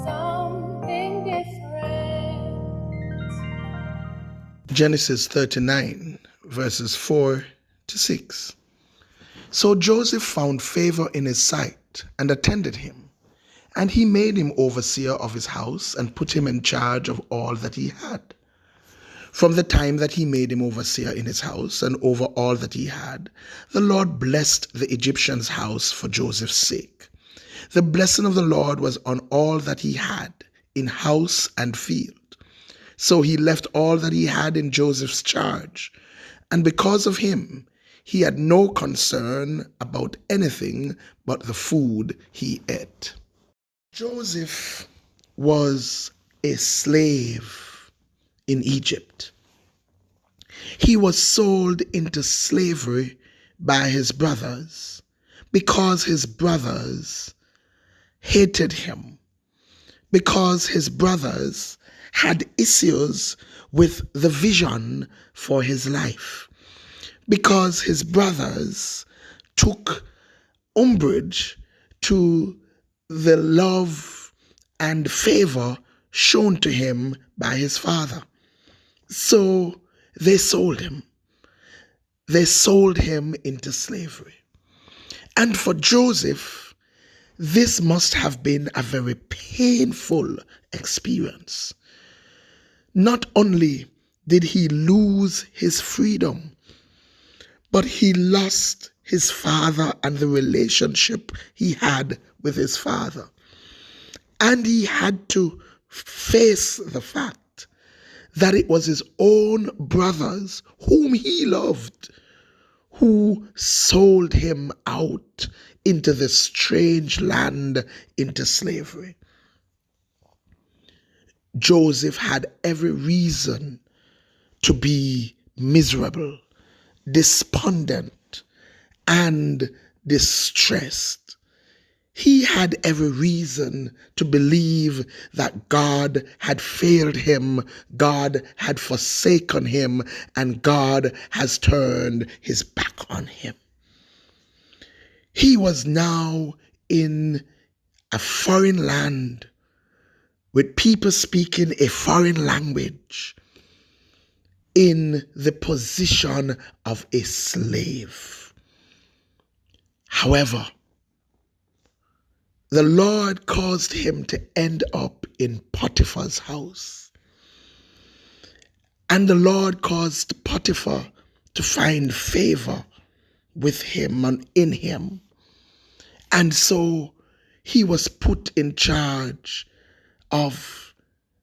Something different. Genesis 39, verses 4 to 6. So Joseph found favor in his sight and attended him, and he made him overseer of his house and put him in charge of all that he had. From the time that he made him overseer in his house and over all that he had, the Lord blessed the Egyptian's house for Joseph's sake. The blessing of the Lord was on all that he had, in house and field. So he left all that he had in Joseph's charge, and because of him, he had no concern about anything but the food he ate. Joseph was a slave in Egypt. He was sold into slavery by his brothers because his brothers hated him, because his brothers had issues with the vision for his life, because his brothers took umbrage to the love and favor shown to him by his father. So they sold him. They sold him into slavery. And for Joseph, this must have been a very painful experience. Not only did he lose his freedom, but he lost his father and the relationship he had with his father. And he had to face the fact that it was his own brothers, whom he loved, who sold him out into this strange land, into slavery. Joseph had every reason to be miserable, despondent, and distressed. He had every reason to believe that God had failed him, God had forsaken him, and God has turned his back on him. He was now in a foreign land with people speaking a foreign language, in the position of a slave. However, the Lord caused him to end up in Potiphar's house. And the Lord caused Potiphar to find favor with him and in him. And so he was put in charge of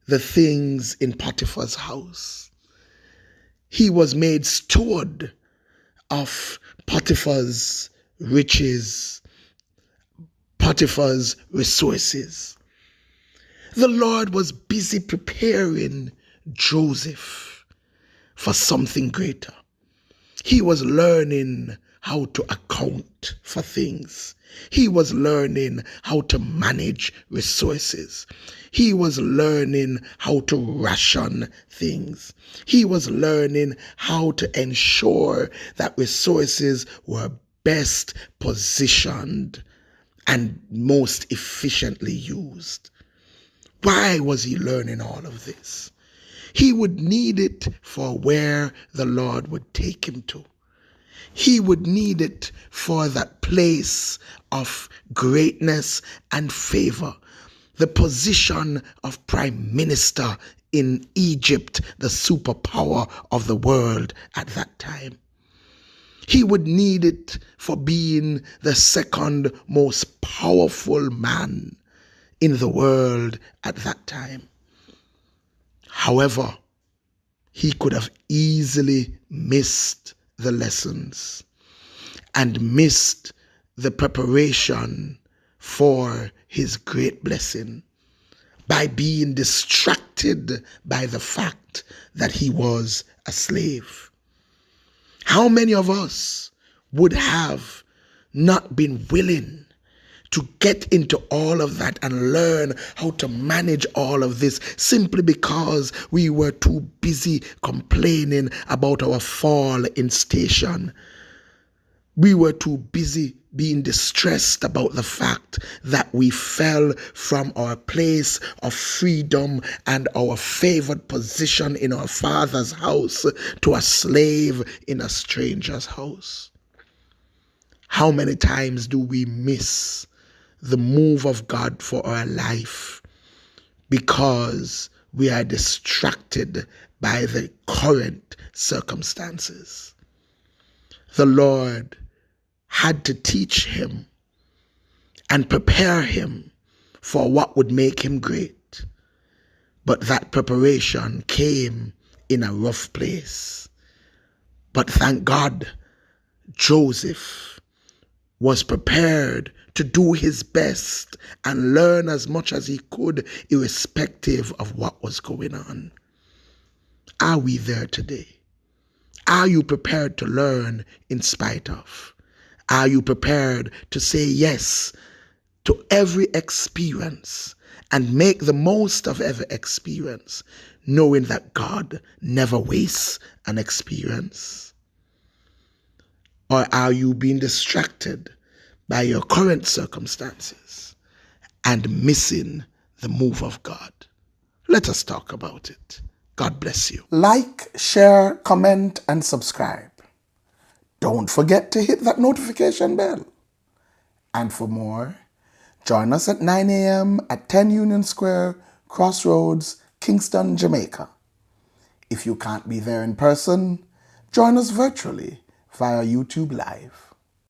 the things in Potiphar's house. He was made steward of Potiphar's riches, Potiphar's resources. The Lord was busy preparing Joseph for something greater. He was learning how to account for things. He was learning how to manage resources. He was learning how to ration things. He was learning how to ensure that resources were best positioned and most efficiently used. Why was he learning all of this? He would need it for where the Lord would take him to. He would need it for that place of greatness and favor, the position of prime minister in Egypt, the superpower of the world at that time. He would need it for being the second most powerful man in the world at that time. However, he could have easily missed the lessons and missed the preparation for his great blessing by being distracted by the fact that he was a slave. How many of us would have not been willing to get into all of that and learn how to manage all of this simply because we were too busy complaining about our fall in station? We were too busy being distressed about the fact that we fell from our place of freedom and our favored position in our Father's house to a slave in a stranger's house. How many times do we miss the move of God for our life because we are distracted by the current circumstances? The Lord had to teach him and prepare him for what would make him great. But that preparation came in a rough place. But thank God, Joseph was prepared to do his best and learn as much as he could, irrespective of what was going on. Are we there today? Are you prepared to learn in spite of? Are you prepared to say yes to every experience and make the most of every experience, knowing that God never wastes an experience? Or are you being distracted by your current circumstances and missing the move of God? Let us talk about it. God bless you. Like, share, comment, and subscribe. Don't forget to hit that notification bell. And for more, join us at 9 a.m. at 10 Union Square, Crossroads, Kingston, Jamaica. If you can't be there in person, join us virtually via YouTube Live.